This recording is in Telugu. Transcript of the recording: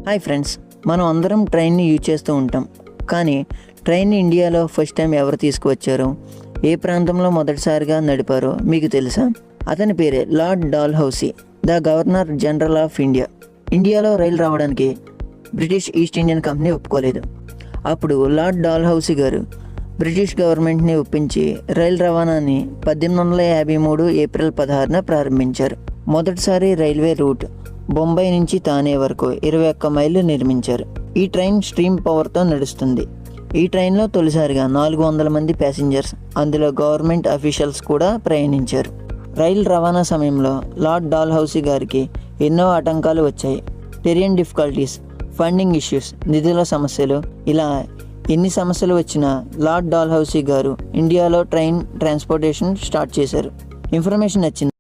హాయ్ ఫ్రెండ్స్, మనం అందరం ట్రైన్ని యూజ్ చేస్తూ ఉంటాం. కానీ ట్రైన్ని ఇండియాలో ఫస్ట్ టైం ఎవరు తీసుకువచ్చారో, ఏ ప్రాంతంలో మొదటిసారిగా నడిపారో మీకు తెలుసా? అతని పేరే Lord Dalhousie, the governor general of India. ఇండియాలో రైలు రావడానికి బ్రిటిష్ ఈస్ట్ ఇండియన్ కంపెనీ ఒప్పుకోలేదు. అప్పుడు లార్డ్ డాల్హౌసీ గారు బ్రిటిష్ గవర్నమెంట్ని ఒప్పించి రైలు రవాణాని 1853 ఏప్రిల్ 16న ప్రారంభించారు. మొదటిసారి రైల్వే రూట్ బొంబాయి నుంచి తానే వరకు 21 మైళ్ళు నిర్మించారు. ఈ ట్రైన్ స్ట్రీమ్ పవర్తో నడుస్తుంది. ఈ ట్రైన్లో తొలిసారిగా 400 మంది ప్యాసింజర్స్, అందులో గవర్నమెంట్ అఫీషియల్స్ కూడా ప్రయాణించారు. రైలు రవాణా సమయంలో లార్డ్ డాల్హౌసీ గారికి ఎన్నో ఆటంకాలు వచ్చాయి. టెరియన్ డిఫికల్టీస్, ఫండింగ్ ఇష్యూస్, నిధుల సమస్యలు, ఇలా ఎన్ని సమస్యలు వచ్చినా లార్డ్ డాల్హౌసీ గారు ఇండియాలో ట్రైన్ ట్రాన్స్పోర్టేషన్ స్టార్ట్ చేశారు. ఇన్ఫర్మేషన్ నచ్చిందా?